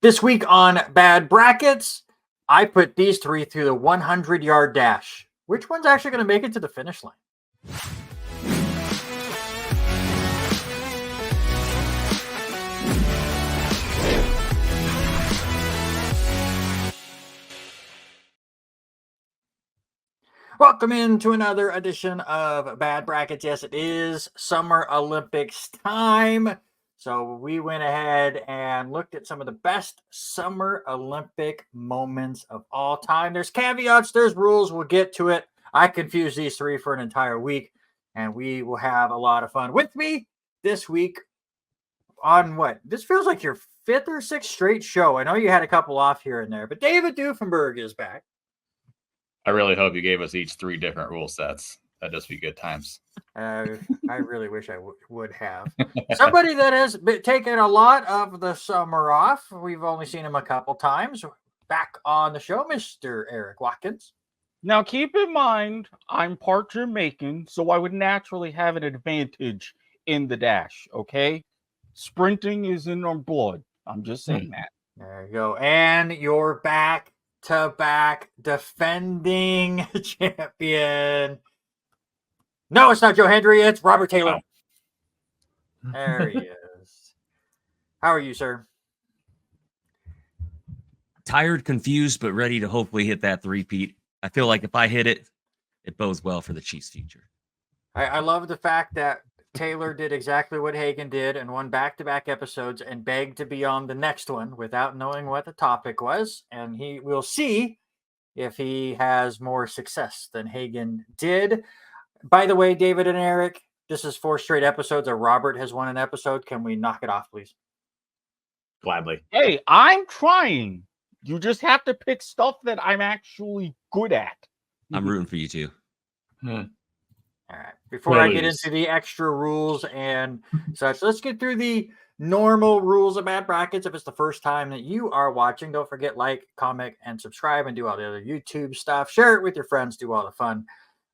This week on Bad Brackets, I put these three through the 100-yard dash. Which one's actually going to make it to the finish line? Welcome into another edition of Bad Brackets. Yes, it is Summer Olympics time. So we went ahead and looked at some of the best Summer Olympic moments of all time. There's caveats, there's rules. We'll get to it. I confused these three for an entire week, and we will have a lot of fun. With me this week on what? This feels like your fifth or sixth straight show. I know you had a couple off here and there, but David Doofenberg is back. I really hope you gave us each three different rule sets. That'd just be good times. I really wish I would have. Somebody that has taken a lot of the summer off. We've only seen him a couple times. Back on the show, Mr. Eric Watkins. Now, keep in mind, I'm part Jamaican, so I would naturally have an advantage in the dash, okay? Sprinting is in our blood. I'm just saying that. There you go. And you're back-to-back defending champion. No, it's not Joe Hendry. It's Robert Taylor. Oh. There he is. How are you, sir? Tired, confused, but ready to hopefully hit that three-peat. I feel like if I hit it, it bodes well for the Chiefs' future. I love the fact that Taylor did exactly what Hagen did and won back-to-back episodes and begged to be on the next one without knowing what the topic was. And he will see if he has more success than Hagen did. By the way, David and Eric, this is 4 straight episodes or Robert has won an episode. Can we knock it off, please? Gladly. Hey, I'm trying. You just have to pick stuff that I'm actually good at. I'm rooting for you too. All right. Before I get into the extra rules and such, let's get through the normal rules of Bad Brackets. If it's the first time that you are watching, don't forget like, comment, and subscribe, and do all the other YouTube stuff. Share it with your friends. Do all the fun.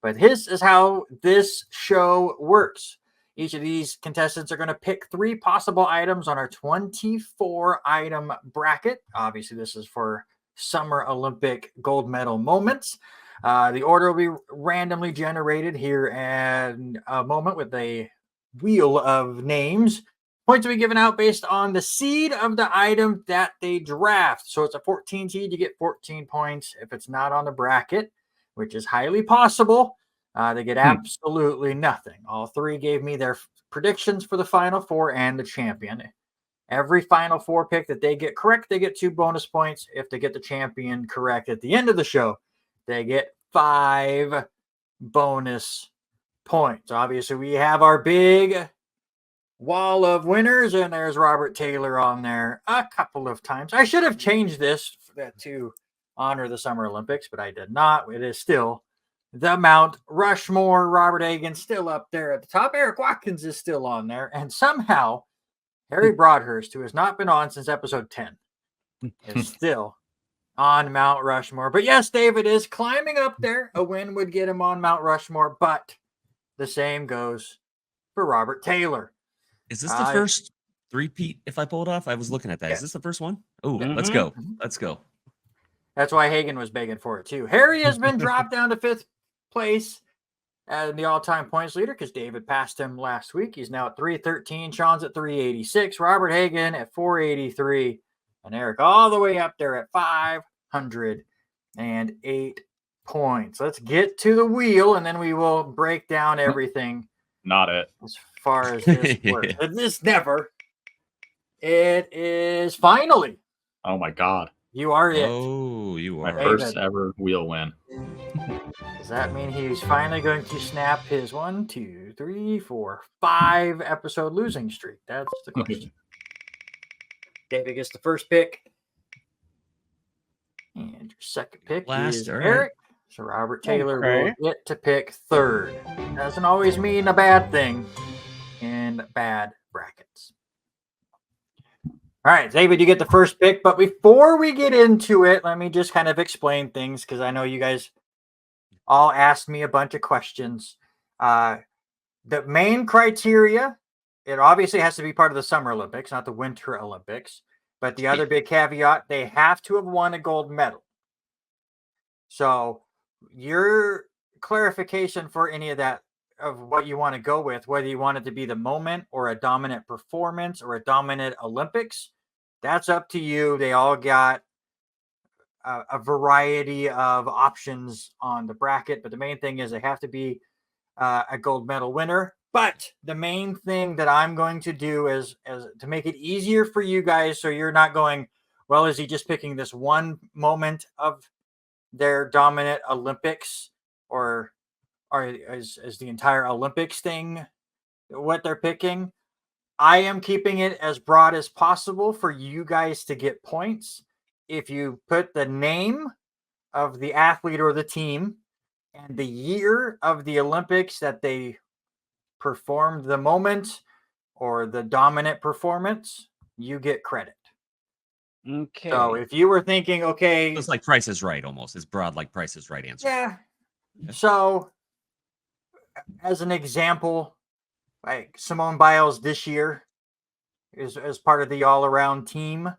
But this is how this show works. Each of these contestants are going to pick 3 possible items on our 24-item bracket. Obviously, this is for Summer Olympic gold medal moments. The order will be randomly generated here in a moment with a wheel of names. Points will be given out based on the seed of the item that they draft. So it's a 14 seed, you get 14 points. If it's not on the bracket, which is highly possible, they get absolutely nothing. All 3 gave me their predictions for the Final Four and the champion. Every Final Four pick that they get correct, they get 2 bonus points. If they get the champion correct at the end of the show, they get 5 bonus points. Obviously, we have our big wall of winners, and there's Robert Taylor on there a couple of times. I should have changed this to honor the Summer Olympics, but I did not. It is still the Mount Rushmore. Robert Hagen still up there at the top. Eric Watkins is still on there. And somehow, Harry Broadhurst, who has not been on since episode 10, is still on Mount Rushmore. But yes, David is climbing up there. A win would get him on Mount Rushmore, but the same goes for Robert Taylor. Is this the first three-peat if I pull it off? I was looking at that. Yeah. Is this the first one? Oh, let's go. Let's go. That's why Hagen was begging for it too. Harry has been dropped down to 5th place as the all-time points leader because David passed him last week. He's now at 313. Sean's at 386. Robert Hagen at 483. And Eric all the way up there at 508 points. Let's get to the wheel, and then we will break down everything. Not it. As far as this works. This never. It is finally. Oh, my God. You are it. Oh, you are. My first ever wheel win. Does that mean he's finally going to snap his 1, 2, 3, 4, 5 episode losing streak? That's the question. David gets the first pick. And your second pick is Eric. So Robert Taylor will get to pick 3rd. Doesn't always mean a bad thing in bad brackets. All right, David, you get the first pick. But before we get into it, let me just kind of explain things because I know you guys all asked me a bunch of questions. The main criteria, it obviously has to be part of the Summer Olympics, not the Winter Olympics. But the other big caveat, they have to have won a gold medal. So your clarification for any of that, of what you want to go with, whether you want it to be the moment or a dominant performance or a dominant Olympics, that's up to you. They all got a variety of options on the bracket, but the main thing is they have to be a gold medal winner. But the main thing that I'm going to do is to make it easier for you guys, so you're not going, well, is he just picking this one moment of their dominant Olympics, or is the entire Olympics thing what they're picking? I am keeping it as broad as possible for you guys to get points. If you put the name of the athlete or the team and the year of the Olympics that they performed the moment or the dominant performance, you get credit. Okay. So if you were thinking, okay, It's like Price is Right almost. It's broad like Price is Right answer. yeah. So as an example, like Simone Biles this year is as part of the all-around team.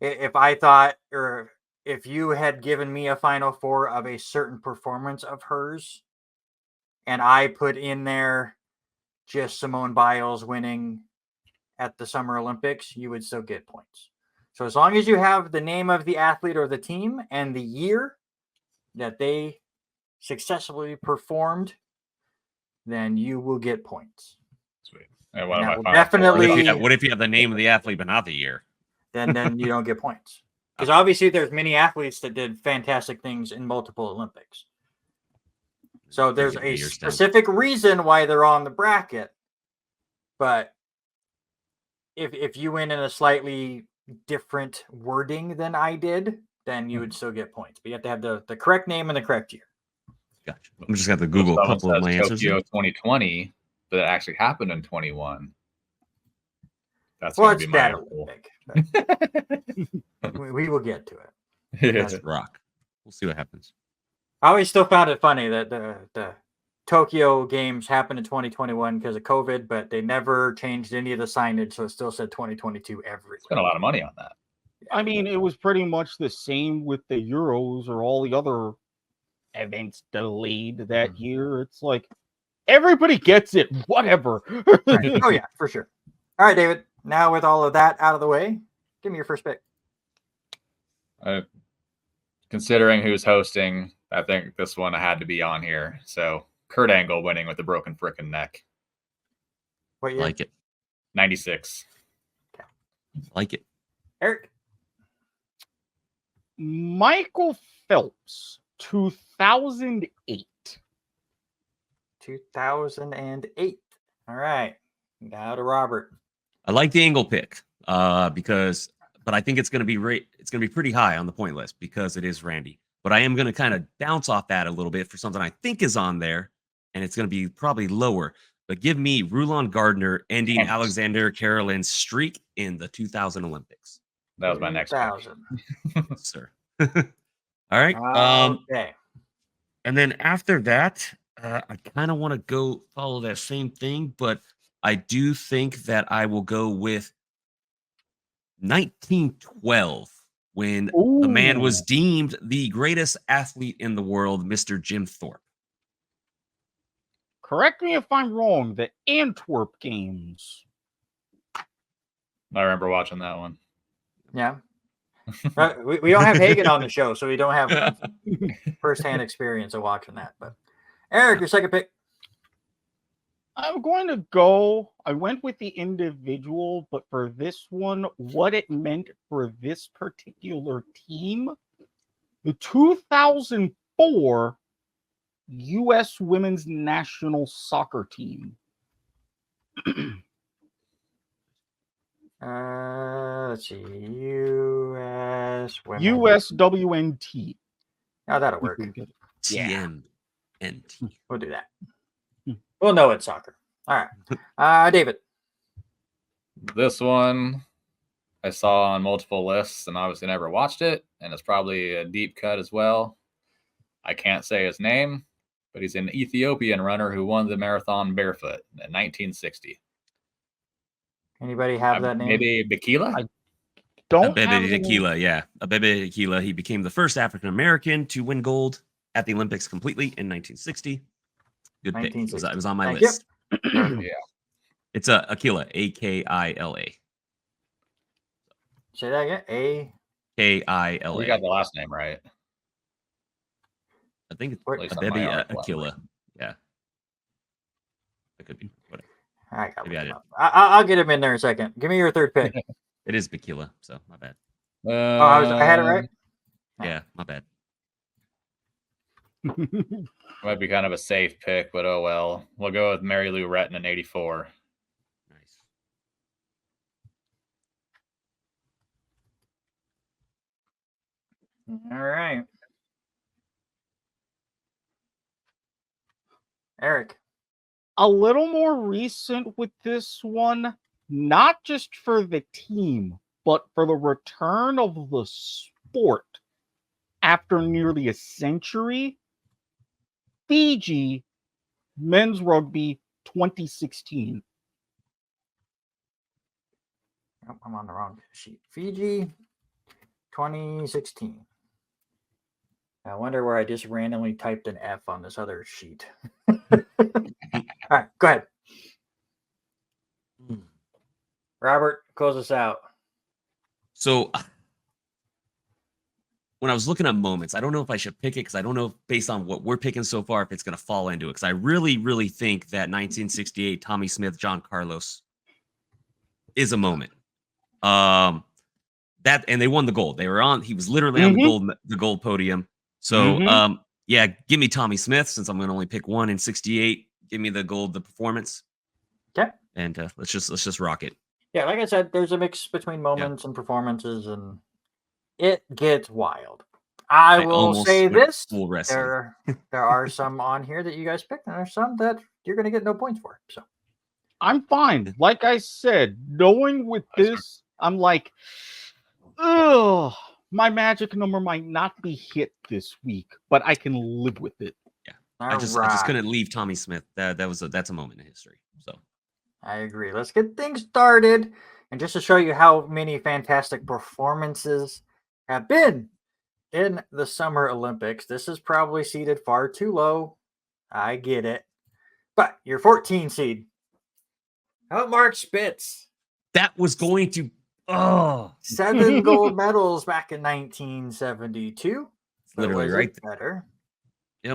If I thought, or if you had given me a Final Four of a certain performance of hers, and I put in there just Simone Biles winning at the Summer Olympics, you would still get points. So as long as you have the name of the athlete or the team and the year that they successfully performed, then you will get points. Sweet. And one of that my will Final Four- definitely- What if you have the name of the athlete but not the year? Then you don't get points. Because obviously there's many athletes that did fantastic things in multiple Olympics. So there's a specific reason why they're on the bracket. But if you went in a slightly different wording than I did, then you would still get points. But you have to have the correct name and the correct year. Gotcha. I'm just going to Google a couple of my answers. Tokyo 2020, but it actually happened in 21. That's Well, gonna it's be my that rule. Olympic. we will get to it. That's rock. We'll see what happens. I always still found it funny that the Tokyo games happened in 2021 because of COVID, but they never changed any of the signage, so it still said 2022 everywhere. Spent a lot of money on that. I mean, it was pretty much the same with the Euros or all the other events delayed that year. It's like everybody gets it, whatever. Oh yeah, for sure. All right, David. Now with all of that out of the way, give me your first pick. Considering who's hosting, I think this one had to be on here. So Kurt Angle winning with the broken frickin' neck. What year? Like it. 96. Like it. Eric. Michael Phelps, 2008. 2008. All right. Now to Robert. I like the Angle pick but I think it's going to be it's going to be pretty high on the point list because it is Randy. But I am going to kind of bounce off that a little bit for something I think is on there, and it's going to be probably lower. But give me Rulon Gardner ending Alexander Karolin's streak in the 2000 Olympics. That was my next pick. 2000. Sir. All right. Okay. And then after that, I kind of want to go follow that same thing, but I do think that I will go with 1912 when the man was deemed the greatest athlete in the world, Mr. Jim Thorpe. Correct me if I'm wrong. The Antwerp games. I remember watching that one. Yeah. We don't have Hagen on the show, so we don't have firsthand experience of watching that. But Eric, your second pick. I'm going to go. I went with the individual, but for this one, what it meant for this particular team, the 2004 U.S. women's national soccer team. Let's see. U.S. women. USWNT. Oh, that'll work. Yeah. TMNT. We'll do that. We'll know it's soccer. All right. David. This one I saw on multiple lists and obviously never watched it, and it's probably a deep cut as well. I can't say his name, but he's an Ethiopian runner who won the marathon barefoot in 1960. Anybody have that name? Maybe Bakila? don't have Abebe the- Bikila, yeah. Abebe Bikila. He became the first African American to win gold at the Olympics completely in 1960. Good pick. It was 1960. on my Thank you. list. Yeah. It's Akila, Akila. Say that again. You Kila. got the last name right. I think it's At least on my Abebe article, Akila. Yeah. It could be. Whatever. I got Maybe I did. I'll get him in there in a second. Give me your third pick. It is Bikila, so my bad. Oh, I had it right. Yeah, my bad. Might be kind of a safe pick, but oh well. We'll go with Mary Lou Retton in '84. Nice. All right. Eric. A little more recent with this one, not just for the team, but for the return of the sport after nearly a century. Fiji men's rugby 2016. Oh, I'm on the wrong sheet. Fiji 2016. I wonder where I just randomly typed an F on this other sheet. All right, go ahead. Robert, close us out. So when I was looking at moments, I don't know if I should pick it because I don't know if, based on what we're picking so far, if it's going to fall into it. Because I really, really think that 1968 Tommy Smith, John Carlos is a moment. That and they won the gold. They were on. He was literally on the gold podium. So yeah, give me Tommy Smith since I'm going to only pick one in '68. Give me the gold, the performance. Okay. And let's just rock it. Yeah, like I said, there's a mix between moments and performances, and it gets wild. I will almost say went this: full wrestling. there are some on here that you guys picked, and there's some that you're going to get no points for. So I'm fine. Like I said, knowing with this, I'm like, ugh, my magic number might not be hit this week, but I can live with it. Yeah, I just couldn't leave Tommy Smith. That's a moment in history. So I agree. Let's get things started, and just to show you how many fantastic performances have been in the Summer Olympics, this is probably seated far too low. I get it, but your 14 seed. How about Mark Spitz? that was going to 7 gold medals back in 1972. literally right there. Better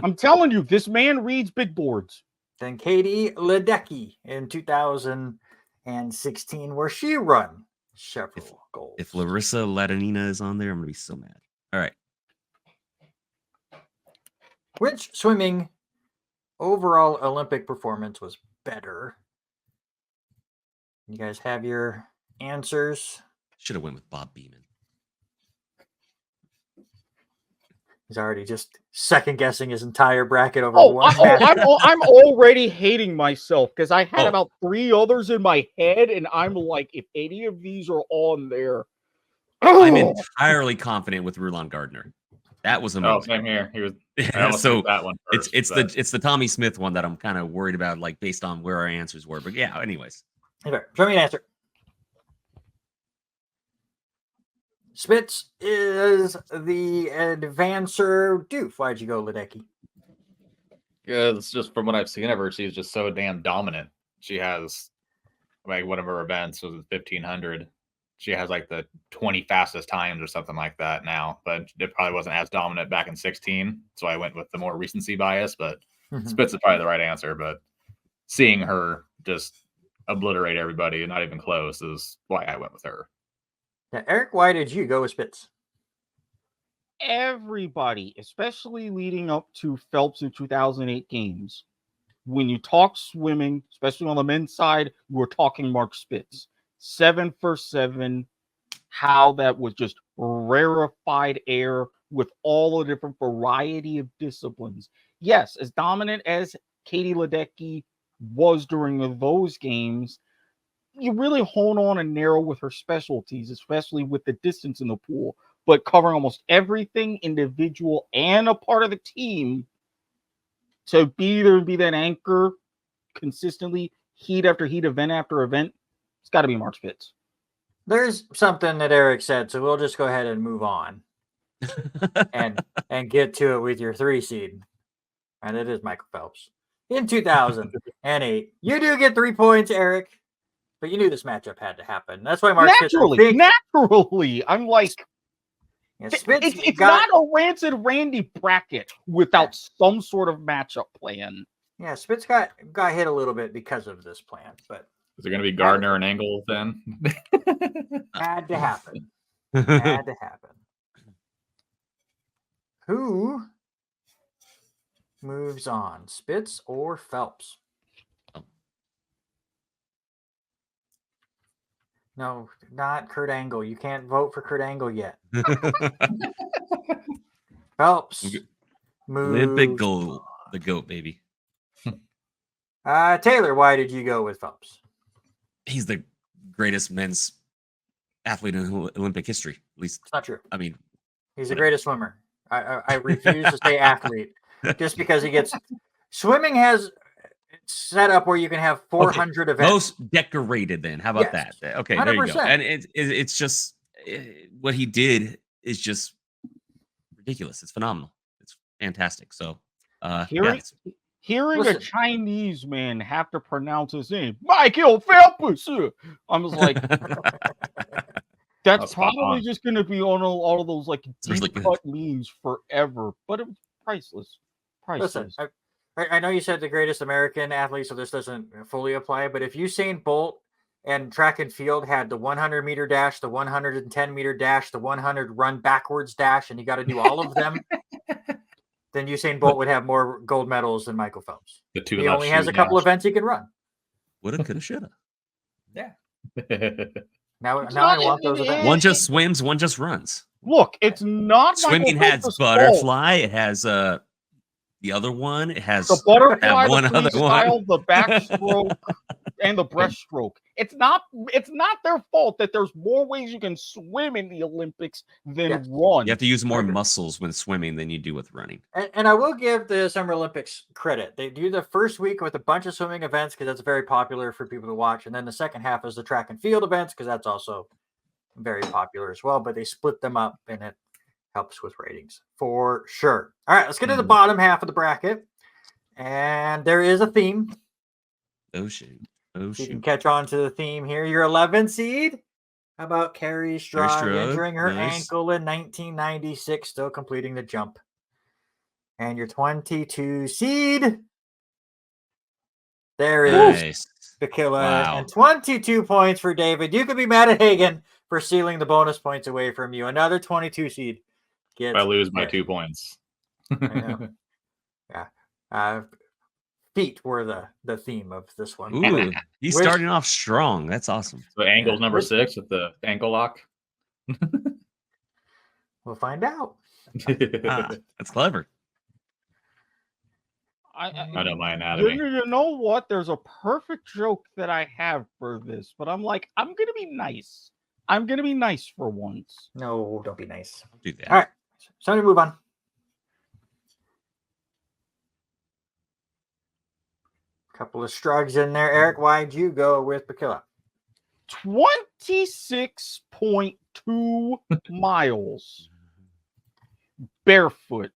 I'm telling you, this man reads big boards. than Katie Ledecky in 2016, where she won several golds. If Larissa Ladonina is on there, I'm gonna be so mad. All right. Which swimming overall Olympic performance was better? You guys have your answers. Should have went with Bob Beeman. He's already just second guessing his entire bracket over Oh, one. I'm already hating myself because I had Oh. about 3 others in my head, and I'm like, if any of these are on there, I'm entirely confident with Rulon Gardner. That was a Oh, moment. same here. He was. I Yeah, almost so picked that one first, it's but- the Tommy Smith one that I'm kind of worried about, like based on where our answers were. But yeah, anyways. Okay, show me an answer. Spitz is the advancer. Doof, why'd you go Ledecky? Yeah, it's just from what I've seen of her, she's just so damn dominant. She has like one of her events was 1500. She has like the 20 fastest times or something like that now, but it probably wasn't as dominant back in 16. So I went with the more recency bias, but Spitz is probably the right answer. But seeing her just obliterate everybody, not even close, is why I went with her. Yeah, Eric, why did you go with Spitz? everybody, especially leading up to Phelps' in 2008 games, when you talk swimming, especially on the men's side, we're talking Mark Spitz. 7 for 7, how that was just rarefied air with all the different variety of disciplines. Yes, as dominant as Katie Ledecky was during those games, you really hone on and narrow with her specialties, especially with the distance in the pool, but covering almost everything individual and a part of the team to be that anchor consistently, heat after heat, event after event. It's got to be Mark Spitz. There's something that Eric said, so we'll just go ahead and move on and get to it with your 3 seed. And it is Michael Phelps. In 2008. You do get 3 points, Eric. But you knew this matchup had to happen. That's why Mark naturally. I'm like, yeah, it's not a Rancid Randy bracket without some sort of matchup plan. Yeah, Spitz got hit a little bit because of this plan, but is it going to be Gardner and Angle then? Had to happen. Had to happen. Who moves on, Spitz or Phelps? No, not Kurt Angle. You can't vote for Kurt Angle yet. Phelps. Olympic gold. The GOAT, baby. Taylor, why did you go with Phelps? He's the greatest men's athlete in Olympic history. At least, it's not true. I mean, he's the greatest swimmer. I refuse to say athlete just because he gets. Swimming has set up where you can have 400 events. Most decorated. Then how about that? Okay, 100%. There you go. And it's just what he did is just ridiculous. It's phenomenal. It's fantastic. So hearing a Chinese man have to pronounce his name, Michael Phelps, I was like, that's probably just going to be on all of those like deep cut memes forever. But it was priceless. Listen, I know you said the greatest American athlete, so this doesn't fully apply. But if Usain Bolt and track and field had the 100-meter dash, the 110-meter dash, the 100 run backwards dash, and you got to do all of them, then Usain Bolt would have more gold medals than Michael Phelps. He only has a couple events he can run. Woulda, coulda, shoulda. Yeah. Now I want those events. One just swims, one just runs. Look, it's not swimming has butterfly. It has the other one. It has the butterfly, one other one, the backstroke, and the breaststroke. It's not their fault that there's more ways you can swim in the Olympics than run. You have to use more muscles when swimming than you do with running. And I will give the Summer Olympics credit. They do the first week with a bunch of swimming events because that's very popular for people to watch. And then the second half is the track and field events because that's also very popular as well. But they split them up and it helps with ratings for sure. All right, let's get to the bottom half of the bracket. And there is a theme. Oh, shoot. You can catch on to the theme here. Your 11 seed. How about Carrie Strug injuring her ankle in 1996, still completing the jump. And your 22 seed. There is Bakila. And 22 points for David. You could be mad at Hagen for stealing the bonus points away from you. Another 22 seed. If I lose by 2 points. Yeah. Feet were the theme of this one. Ooh, he's starting off strong. That's awesome. So Angle's number 6 with the ankle lock. We'll find out. That's clever. I know my anatomy. You know what? There's a perfect joke that I have for this, but I'm like, I'm gonna be nice. I'm gonna be nice for once. No, don't be nice. Do that. All right, so I'm gonna move on. Couple of Strugs in there. Eric, why'd you go with Bakila? 26.2 miles barefoot.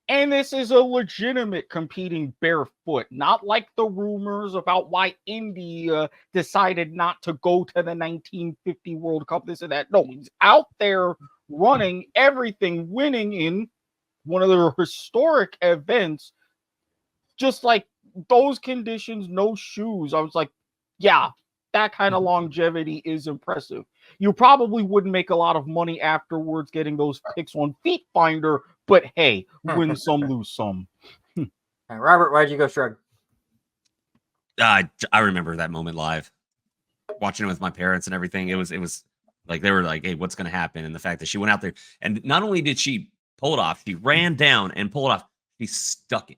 And this is a legitimate competing barefoot, not like the rumors about why India decided not to go to the 1950 World Cup, this and that. No, he's out there running everything, winning in one of the historic events, just like those conditions, no shoes. I was like, yeah, that kind of longevity is impressive. You probably wouldn't make a lot of money afterwards getting those picks on Feet Finder, but hey, win some, lose some. Robert, why'd you go Strug? I remember that moment live, watching it with my parents and everything. It was like they were like, "Hey, what's going to happen?" And the fact that she went out there and not only did she pull it off, she ran down and pulled it off. She stuck it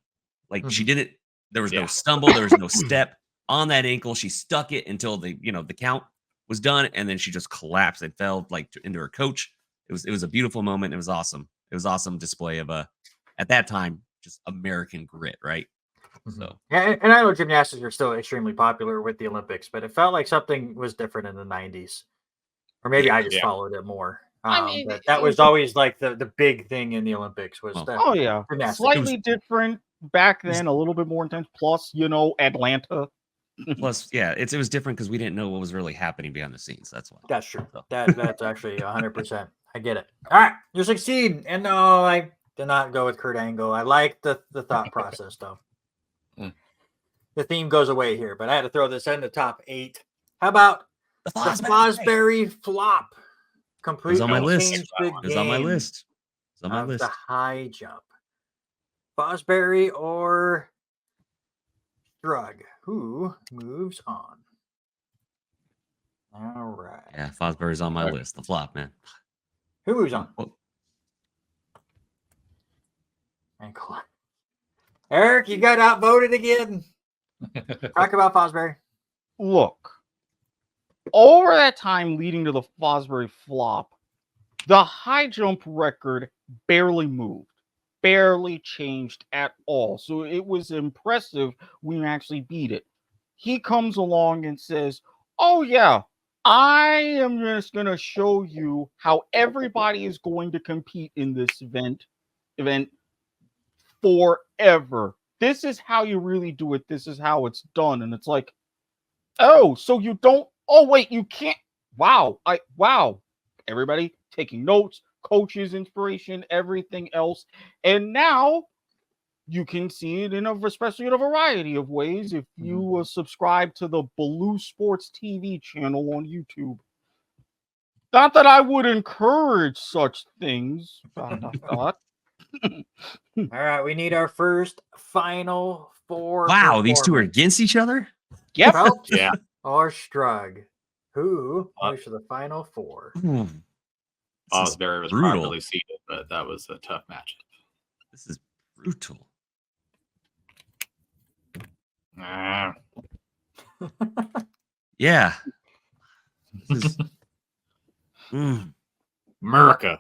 like she didn't. There was no stumble. There was no step on that ankle. She stuck it until the count was done, and then she just collapsed and fell into her coach. It was a beautiful moment. It was awesome. It was awesome display of at that time, just American grit, right? So yeah, and I know gymnastics are still extremely popular with the Olympics, but it felt like something was different in the 90s. Or maybe Yeah. I just Yeah. followed it more. I mean, But that was always like the big thing in the Olympics was Well, the Oh yeah, gymnastics. slightly different back was- then, a little bit more intense. Plus, you know, Atlanta. Plus, yeah, it was different because we didn't know what was really happening behind the scenes. That's why. That's true. So, That's actually 100%. I get it. All right, you succeed. And no, I did not go with Kurt Angle. I like the thought process though. The theme goes away here, but I had to throw this in the top 8. How about the the Fosbury. Fosbury flop? It Completely was on my list. changed the It was on my game list. It's on my of list. the high jump. Fosbury or Drug? Who moves on? All right. Yeah, Fosbury's on my Right. list. The flop, man. Who moves on? Well, And Eric, you got outvoted again. Talk about Fosbury. Look, over that time leading to the Fosbury flop, the high jump record barely moved, barely changed at all. So it was impressive we actually beat it. He comes along and says, "Oh yeah, I am just going to show you how everybody is going to compete in this event forever. This is how you really do it. This is how it's done." And it's like, oh, so you don't, oh wait, you can't. Wow. Wow. Everybody taking notes, coaches, inspiration, everything else. And now you can see it especially in a variety of ways if you subscribe to the Blue Sports TV channel on YouTube. Not that I would encourage such things. All right, we need our first Final Four. wow, these two are performance. against each other? Yep. Phelps Yeah. or Strug? Who Uh, moves to the Final Four? Ooh, this is Fosbury was brutal. properly seated, but that was a tough matchup. This is brutal. Ah, Yeah. This is, Mm. America.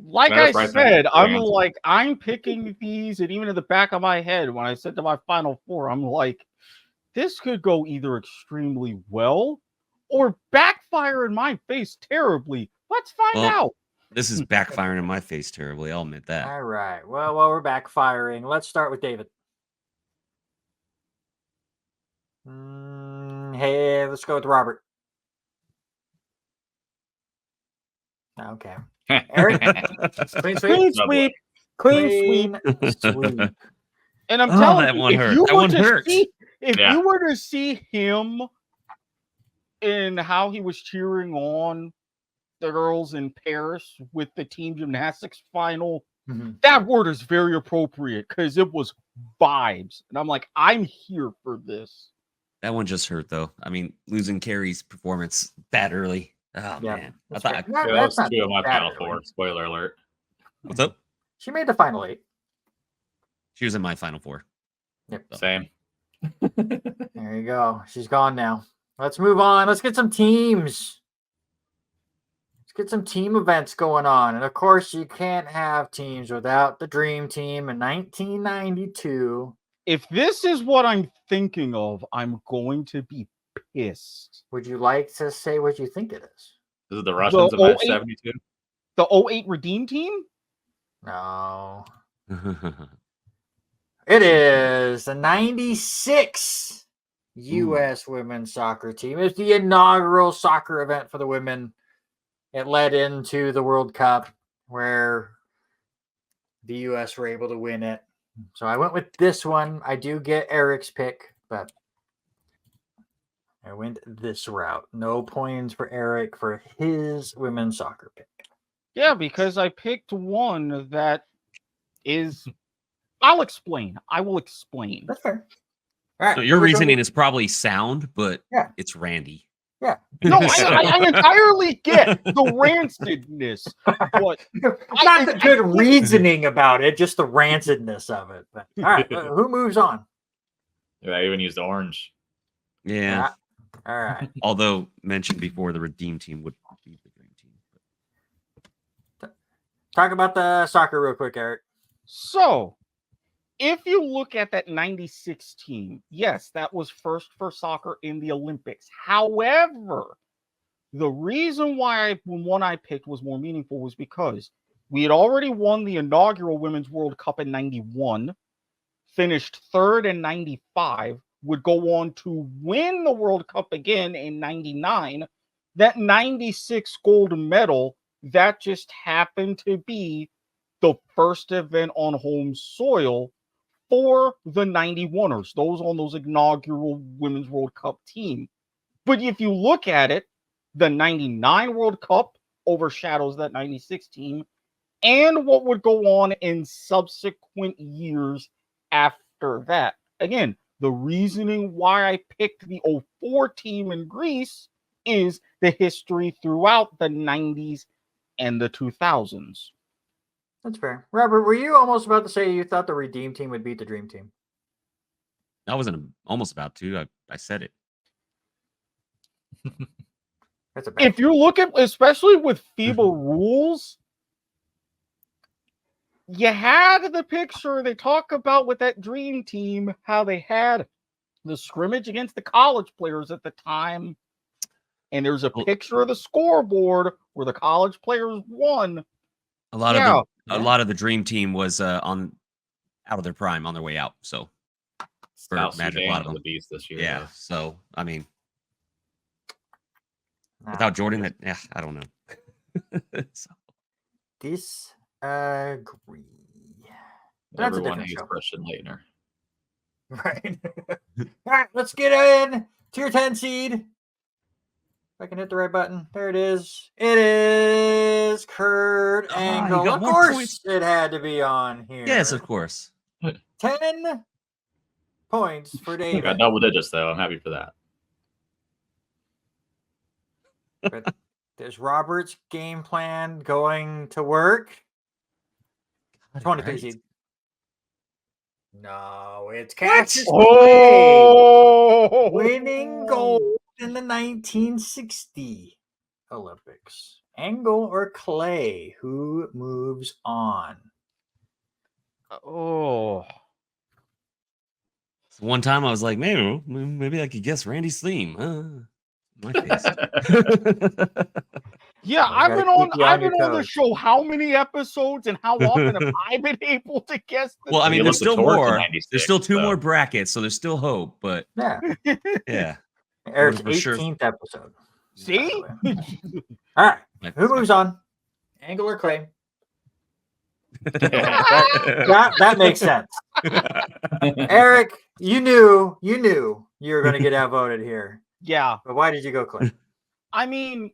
Like That's I right there. said, I'm Right. like, I'm picking these, and even in the back of my head, when I said to my Final Four, I'm like, this could go either extremely well or backfire in my face terribly. Let's find Well, out. This is backfiring in my face terribly. I'll admit that. All right. Well, while we're backfiring, let's start with David. Hey, let's go with Robert. Okay. Eric? Clean sweep. Clean Oh, boy. sweep. Clean sweep. sweep. And I'm Oh, telling that you, one if hurt. you That were one to hurt. see, if Yeah. you were to see him in how he was cheering on the girls in Paris with the team gymnastics final, Mhm. that word is very appropriate because it was vibes. And I'm like, I'm here for this. That one just hurt though. I mean, losing Carrie's performance that early. Oh Yeah, man. I that's thought fair. I- No, Yeah, that's those not two of my that Final early. Four. Spoiler alert. what's up? She made the Final 8. She was in my final four. Same. There you go. She's gone now. Let's move on. Let's get some teams. Let's get some team events going on. And of course, you can't have teams without the Dream Team in 1992. If this is what I'm thinking of, I'm going to be pissed. Would you like to say what you think it is? This is the Russians of match 08 72. The 08 Redeem team? No. It is the 96 U.S. women's soccer team. It's the inaugural soccer event for the women. It led into the World Cup where the U.S. were able to win it. So I went with this one. I do get Eric's pick, but I went this route. No points for Eric for his women's soccer pick. Yeah, because I picked one that is. I'll explain. I will explain. That's fair. All right. So your so we're reasoning going- is probably sound, but Yeah. it's Randy. No, So- I entirely get the rancidness, but It's not the good reasoning about it, just the rancidness of it. But all right, who moves on? Yeah, I even used orange. Yeah. All right. Although mentioned before, the Redeem team would be the Dream team. Talk about the soccer real quick, Eric. so if you look at that 96 team, yes, that was first for soccer in the Olympics. However, The reason why one I picked was more meaningful was because we had already won the inaugural Women's World Cup in 91, finished third in 95, would go on to win the World Cup again in 99. That 96 gold medal, that just happened to be the first event on home soil for the 91ers, those on those inaugural Women's World Cup team. But if you look at it, the 99 World Cup overshadows that 96 team and what would go on in subsequent years after that. Again, the reasoning why I picked the 04 team in Greece is the history throughout the 90s and the 2000s. That's fair. Robert, were you almost about to say you thought the Redeem team would beat the Dream team? I wasn't almost about to. I said it. That's a bad If you look at, especially with FIBA rules, you had the picture they talk about with that Dream team, how they had the scrimmage against the college players at the time. And there's a picture of the scoreboard where the college players won. A lot of the Dream team was out of their prime, on their way out. So for South Magic, a Sudan lot of was them. the beast this year. Yeah. So I mean, Nah, without Jordan, I don't know. So, disagree. That's a Everyone different hates show. Christian Leitner. Right. All right, let's get in. Tier 10 seed. If I can hit the right button. There it is. It is Kurt he Angle. got Of more course, points. it had to be on here. yes, of course. 10 points for We David. got double digits though. I'm happy for that. But there's Robert's game plan going to work. 23 Right. seed. No, it's Cassius Clay Oh, winning gold in the 1960 Olympics. Angle or Clay? Who moves on? Oh, So one time I was like, maybe I could guess Randy Steen. My face. yeah. You I've gotta been on. keep you I've on your been on the toes. show. How many episodes and how often have I been able to guess? Well, I mean, You there's looked at still Torch in more. 96, There's still two so. more brackets, so there's still hope. But Yeah, yeah, Eric's For sure. 18th episode. See? by the way. All right, who moves on? Angle or Clay? That makes sense. Eric, you knew you were going to get outvoted here. Yeah. But why did you go Clay? I mean,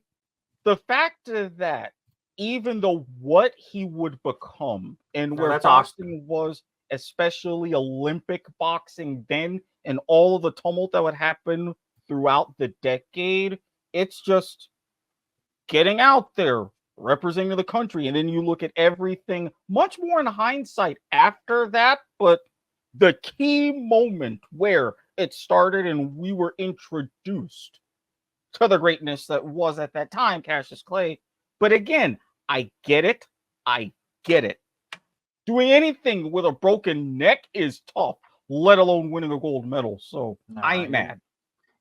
the fact of that, even though what he would become and No, where that's boxing was, especially Olympic boxing then, and all of the tumult that would happen throughout the decade, it's just getting out there, representing the country. And then you look at everything much more in hindsight after that. But the key moment where it started and we were introduced to the greatness that was at that time, Cassius Clay. But again, I get it. Doing anything with a broken neck is tough, let alone winning a gold medal. So No, I ain't mad.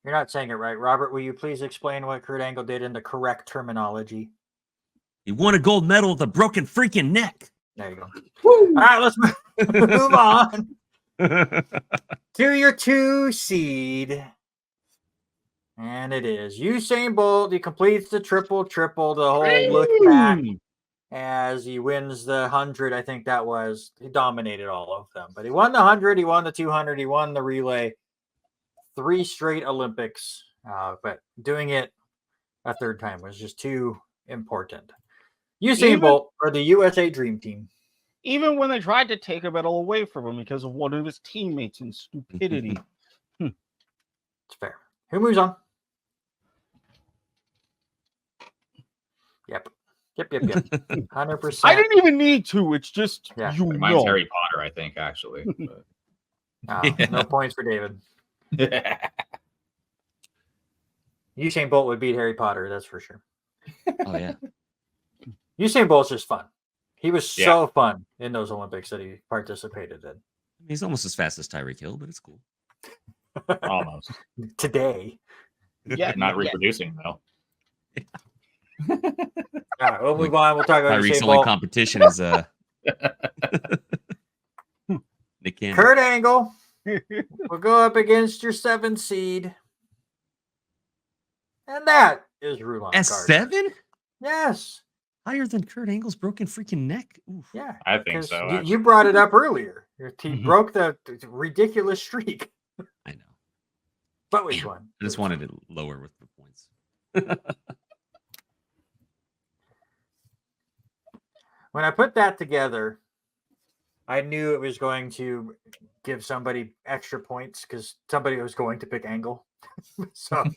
You're not saying it right. Robert, will you please explain what Kurt Angle did in the correct terminology? he won a gold medal with a broken freaking neck. There you go. All right, let's move on to your 2 seed. And it is Usain Bolt. He completes the triple, the whole look back as he wins the 100. I think that was, he dominated all of them. But he won the 100, he won the 200, he won the relay. 3 straight Olympics. But doing it a third time was just too important. Usain Bolt for the USA Dream Team. Even when they tried to take a medal away from him because of one of his teammates and stupidity. It's fair. Who moves on? Yep. 100%. I didn't even need to. It's just, Yeah. Mine's Harry Potter, I think, actually. But- No points for David. Usain Bolt would beat Harry Potter, that's for sure. Oh yeah. Usain Bolt's just fun. He was so fun in those Olympics that he participated in. He's almost as fast as Tyreek Hill, but it's cool. Almost. Today. Yeah, Not reproducing, though. All right, we'll move on. We'll talk about Tyreek's Usain only Bolt. competition is Nick Cannon. Kurt Angle will go up against your 7 seed. And that is Rulon Gardner. S7? Yes. Higher than Kurt Angle's broken freaking neck. Oof. Yeah. I think 'cause so. You brought it up earlier. He broke the ridiculous streak, I know. but we Damn, won. I just wanted it lower with the points. When I put that together, I knew it was going to give somebody extra points because somebody was going to pick Angle. So, and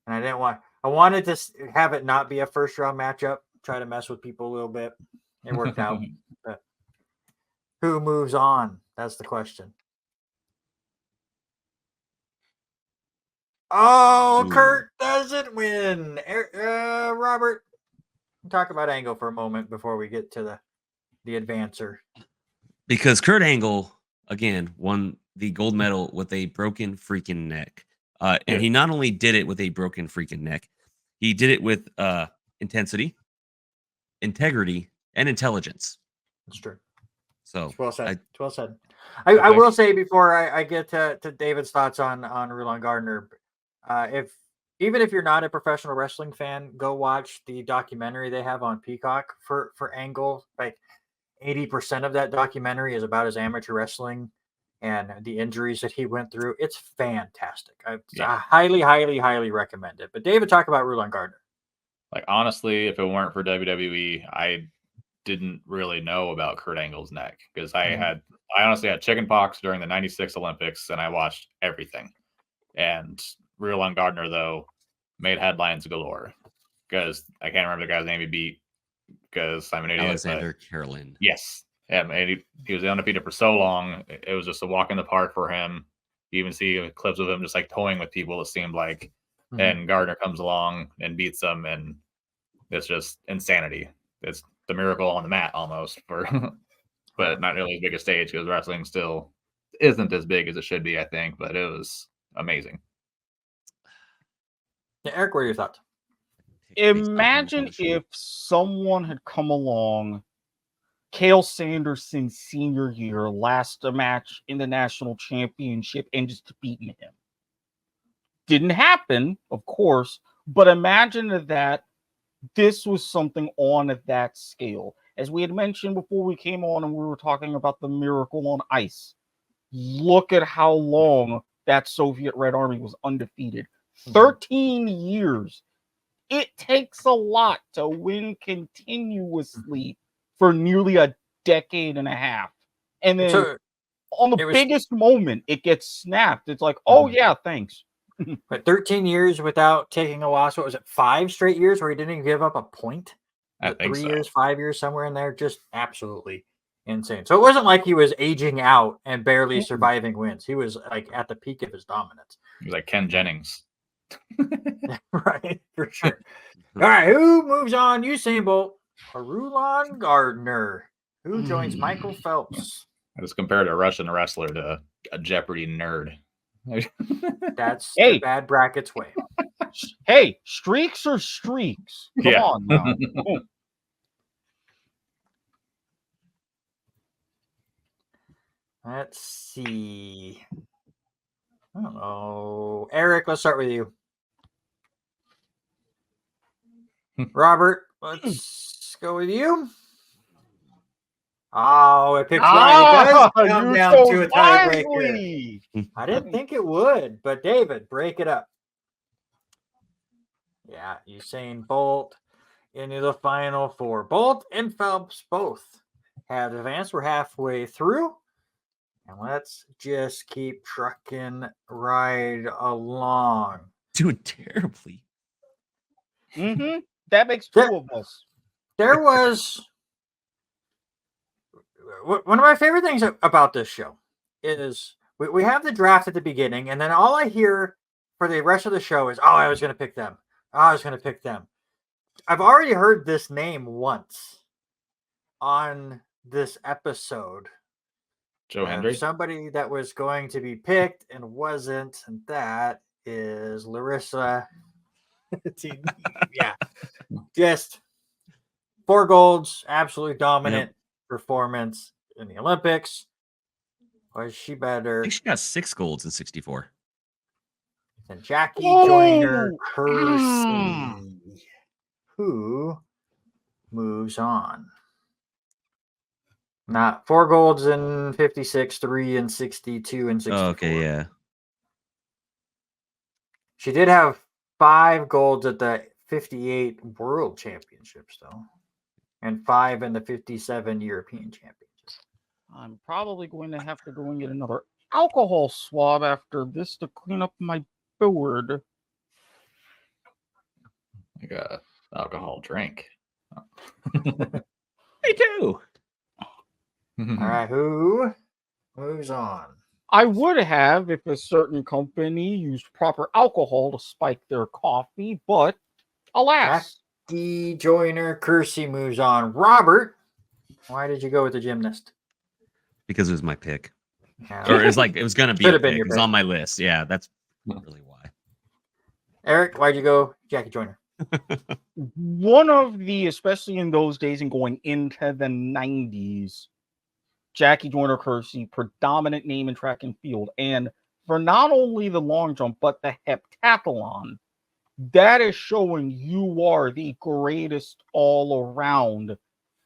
I didn't want. I wanted to have it not be a first round matchup. Try to mess with people a little bit. It worked out. But who moves on? That's the question. Oh, Ooh. Kurt doesn't win. Robert, talk about Angle for a moment before we get to the advancer. Because Kurt Angle, again, won the gold medal with a broken freaking neck. And he not only did it with a broken freaking neck, he did it with intensity, integrity, and intelligence. That's true. So It's well said. I- It's well said. I will say before I get to David's thoughts on Rulon Gardner, even if you're not a professional wrestling fan, go watch the documentary they have on Peacock for Angle. Like 80% of that documentary is about his amateur wrestling and the injuries that he went through. It's fantastic. I highly, highly, highly recommend it. But David, talk about Rulon Gardner. Like, honestly, if it weren't for WWE, I didn't really know about Kurt Angle's neck because I honestly had chickenpox during the '96 Olympics and I watched everything. And Rulon Gardner, though, made headlines galore because I can't remember the guy's name he beat because I'm an idiot. Alexander Carolyn. Yes. Yeah, and he was undefeated for so long. It was just a walk in the park for him. You even see clips of him just like toying with people, it seemed like. Mhm. And Gardner comes along and beats them, and it's just insanity. It's the miracle on the mat almost, but not really as big a stage because wrestling still isn't as big as it should be, I think. But it was amazing. Yeah, Eric, what are your thoughts? Imagine if someone had come along, Cale Sanderson senior year, last a match in the national championship and just beaten him. Didn't happen, of course, but imagine that this was something on that scale. As we had mentioned before we came on and we were talking about the Miracle on Ice. Look at how long that Soviet Red Army was undefeated. 13 years. It takes a lot to win continuously for nearly a decade and a half. And then on the biggest moment, it gets snapped. It's like, oh, yeah, thanks. But 13 years without taking a loss. What was it? 5 straight years where he didn't even give up a point? I think 3 so. years, 5 years, somewhere in there. Just absolutely insane. So it wasn't like he was aging out and barely surviving wins. He was like at the peak of his dominance. He was like Ken Jennings. Right, for sure. All right, who moves on? Usain Bolt or Rulon Gardner? Who joins Michael Phelps? I just compared a Russian wrestler to a Jeopardy nerd. That's the bad brackets way. Hey, streaks are streaks. Come on now. Let's see. I don't know. Eric, let's start with you. Robert, let's go with you. Oh, it picks right. It does come down to a tiebreaker. I didn't think it would, but David, break it up. Yeah, Usain Bolt into the final 4. Bolt and Phelps both have advanced. We're halfway through. And let's just keep trucking right along. Doing terribly. That makes 2 of us. There was one of my favorite things about this show is we have the draft at the beginning, and then all I hear for the rest of the show is, oh, I was going to pick them. Oh, I was going to pick them. I've already heard this name once on this episode. Joe Hendry? Somebody that was going to be picked and wasn't, and that is Larissa. Yeah, just 4 golds, absolutely dominant performance in the Olympics. Was she I better think she got 6 golds in 64. than Jackie Joyner Oh! Kersey, who moves on? Not 4 golds in 56, 3 in 62 and 64. Oh, okay, yeah. She did have 5 golds at the 58 World Championships, though, and 5 in the 57 European Championships. I'm probably going to have to go and get another alcohol swab after this to clean up my board. Like a alcohol drink. Me too. All right, who moves on? I would have if a certain company used proper alcohol to spike their coffee, but alas. Jackie Joyner Kersey moves on. Robert, why did you go with the gymnast? Because it was my pick. Yeah. Or it was like it was gonna be Should a have been pick. your It was pick. on my list. Yeah, that's really why. Eric, why'd you go Jackie Joyner? One of the, especially in those days and going into the 90s, Jackie Joyner Kersey, predominant name in track and field. And for not only the long jump, but the heptathlon, that is showing you are the greatest all around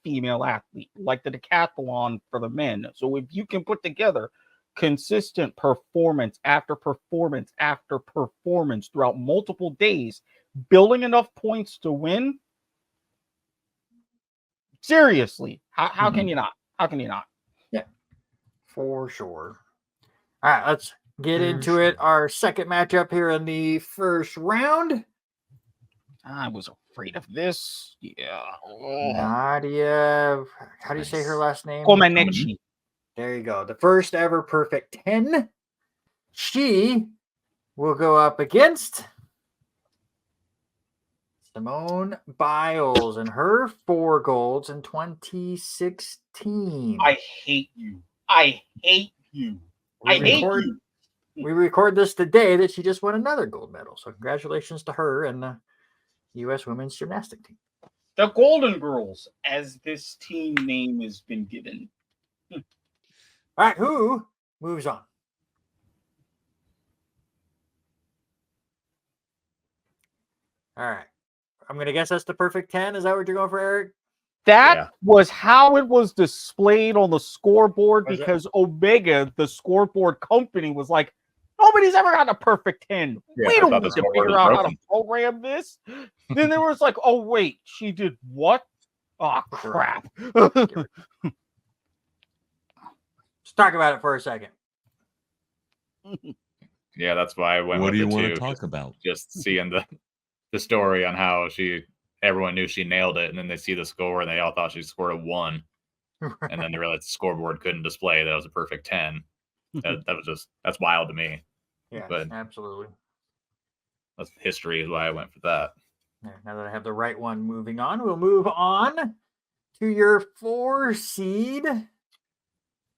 female athlete, like the decathlon for the men. So if you can put together consistent performance after performance after performance throughout multiple days, building enough points to win, seriously, how can you not? How can you not? For sure. All right, let's get into it. Our second matchup here in the first round. I was afraid of this. Yeah. Oh. Nadia, how do you say her last name? Comaneci. There you go. The first ever perfect 10. She will go up against Simone Biles and her 4 golds in 2016. I hate you. I hate you. I hate you. We record this today that she just won another gold medal. So congratulations to her and the U.S. women's gymnastic team. The Golden Girls, as this team name has been given. All right, who moves on? All right. I'm going to guess that's the perfect 10. Is that what you're going for, Eric? That was how it was displayed on the scoreboard because Omega, the scoreboard company, was like, nobody's ever got a perfect 10. Yeah, We I don't thought need the to scoreboard figure was out how to broken. program this. Then there was like, oh, wait, she did what? Oh, crap. Let's talk about it for a second. Yeah, that's why I went What with do you the want two, to talk about? just seeing the story on how everyone knew she nailed it, and then they see the score and they all thought she scored a 1, and then they realized the scoreboard couldn't display that it was a perfect 10. That's wild to me. Yeah, But- absolutely. That's history is why I went for that. Yeah, now that I have the right one, moving on, we'll move on to your 4 seed.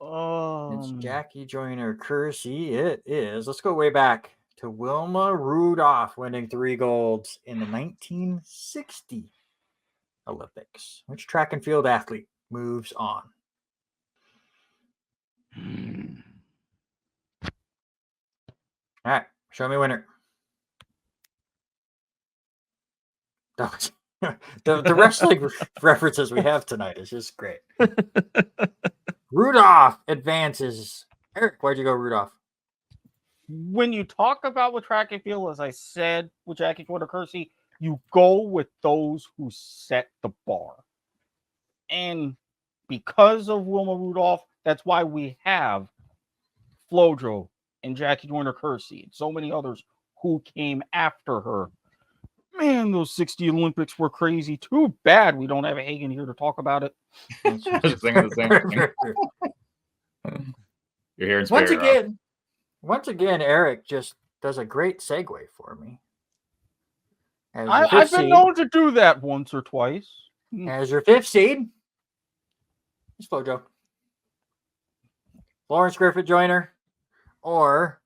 It's Jackie Joyner Kersey. It is. Let's go way back to Wilma Rudolph winning 3 golds in the 1960 Olympics. Which track and field athlete moves on? All right, show me winner. The wrestling references we have tonight is just great. Rudolph advances. Eric, why'd you go Rudolph? When you talk about with track and field, as I said with Jackie Joyner Kersey, you go with those who set the bar. And because of Wilma Rudolph, that's why we have Flojo and Jackie Joyner Kersey and so many others who came after her. Man, those 60 Olympics were crazy. Too bad we don't have a Hagen here to talk about it. I was just thinking the same thing. You're hearing spirit, Once again, Eric just does a great segue for me. As your I've fifth been seed- known to do that once or twice. As your 5th seed, it's Flojo. Florence Griffith Joyner or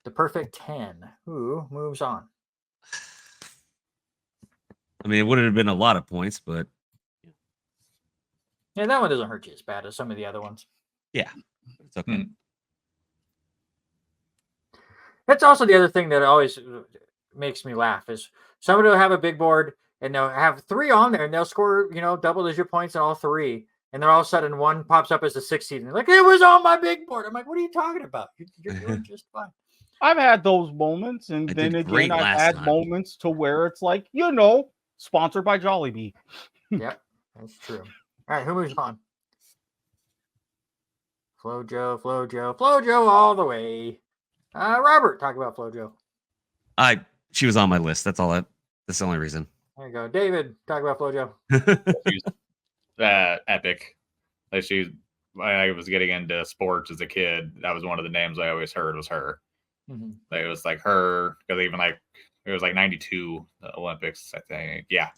the perfect 10. Who moves on? I mean, it would have been a lot of points, but Yeah, that one doesn't hurt you as bad as some of the other ones. yeah, it's okay. That's also the other thing that always makes me laugh is somebody will have a big board and they'll have 3 on there and they'll score, double-digit points on all 3. And then all of a sudden one pops up as a 6 seed. And they're like, it was on my big board. I'm like, what are you talking about? You're doing just fine. I've had those moments, and I then did again, great I've last had time. moments to where it's like, sponsored by Jollibee. Yep, that's true. All right, who moves on? Flojo all the way. Robert, talk about Flojo. She was on my list. That's the only reason. There you go. David, talk about Flojo. She's epic. Like I was getting into sports as a kid. That was one of the names I always heard was her. Mm-hmm. Like, it was like her, because even like it was like 92 Olympics, I think. Yeah,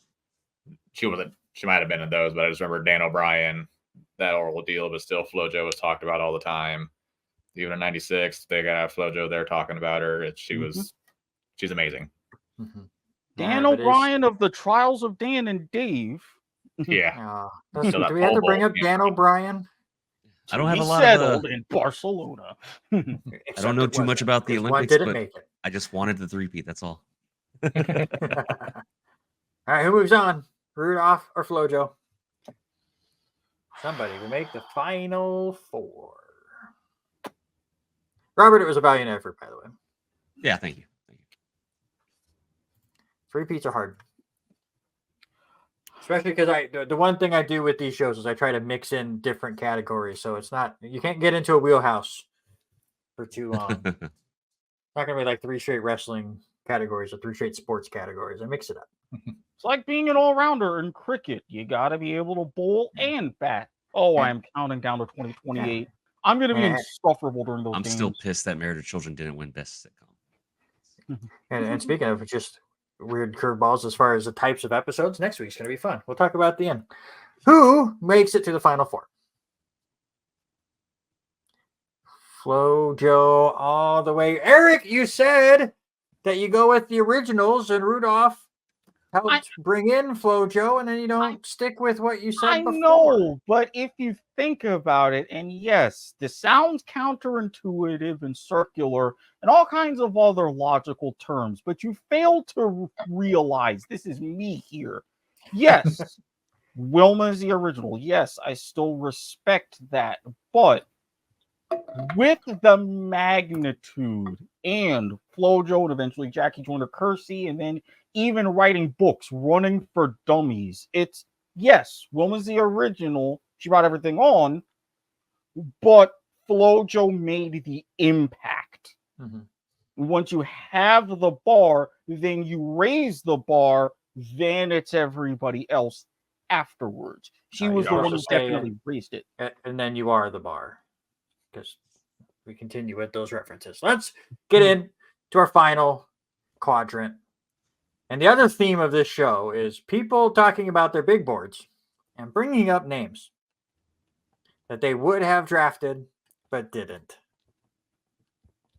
she might have been in those, but I just remember Dan O'Brien, that oral deal, but still Flojo was talked about all the time. Even in 96, they got Flojo there talking about her. She's amazing. Mm-hmm. Dan O'Brien of the Trials of Dan and Dave. Yeah. Do we have to bring up Dan O'Brien? I don't have He a lot settled of. in Barcelona. I don't know too much about the Olympics, didn't but make it. I just wanted the three-peat. That's all. All right, who moves on? Rudolph or Flojo? Somebody will make the final 4. Robert, it was a valiant effort, by the way. Yeah, thank you. 3-peats are hard. Especially because the one thing I do with these shows is I try to mix in different categories. So it's not, you can't get into a wheelhouse for too long. It's not going to be like 3 straight wrestling categories or 3 straight sports categories. I mix it up. It's like being an all-rounder in cricket. You got to be able to bowl and bat. Oh, I'm counting down to 2028. I'm going to be insufferable during those I'm games. still pissed that Married with Children didn't win Best Sitcom. And speaking of just weird curveballs as far as the types of episodes, next week's going to be fun. We'll talk about the end. Who makes it to the final 4? Flojo all the way. Eric, you said that you go with the originals and Rudolph helped bring in Flojo, and then you don't stick with what you said before. I know, but if you think about it, and yes, this sounds counterintuitive and circular and all kinds of other logical terms, but you fail to realize this is me here. Yes, Wilma is the original. Yes, I still respect that, but with the magnitude and Flojo and eventually Jackie Joyner Kersey, and then even writing books, running for dummies. It's, yes, Wilma's the original. She brought everything on, but Flojo made the impact. Mm-hmm. Once you have the bar, then you raise the bar, then it's everybody else afterwards. She was the one who definitely raised it. And then you are the bar. Because we continue with those references. Let's get in to our final quadrant. And the other theme of this show is people talking about their big boards and bringing up names that they would have drafted but didn't,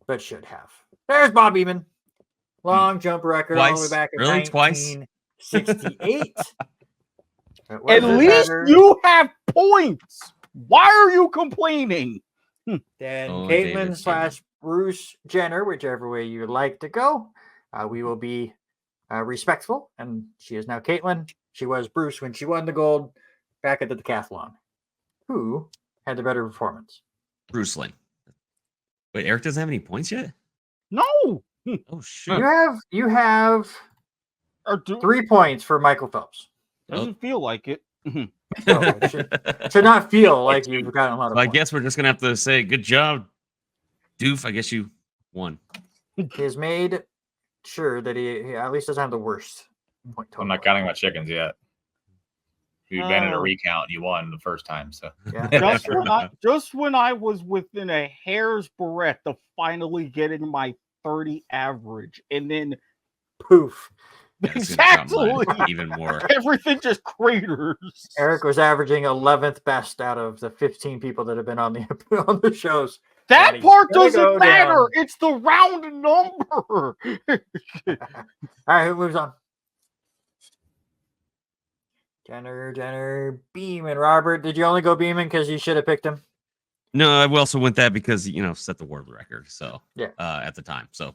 but should have. There's Bob Beamon. Long jump record all the way back in 1968. At least you have points. Why are you complaining? Then Caitlyn / Bruce Jenner, whichever way you would like to go. We will be respectful, and she is now Caitlyn. She was Bruce when she won the gold back at the decathlon. Who had the better performance? Bruce Lee. Wait, Eric doesn't have any points yet? No. Oh shit. You have 3 points for Michael Phelps. Doesn't feel like it. No, it should not feel like you've gotten a lot of points. I guess we're just gonna have to say good job, Doof. I guess you won. He has made sure that he at least doesn't have the worst point total. I'm not counting my chickens yet. You've been in a recount. You won the first time, so yeah. just when I was within a hair's breadth of finally getting my 30 average, and then poof. Exactly. Even more. Everything just craters. Eric was averaging 11th best out of the 15 people that have been on the shows. That Gotta part go doesn't matter. down. It's the round number. All right, who moves on? Jenner, Beeman. Robert, did you only go Beeman because you should have picked him? No, I also went that because set the world record. So Yeah. At the time. So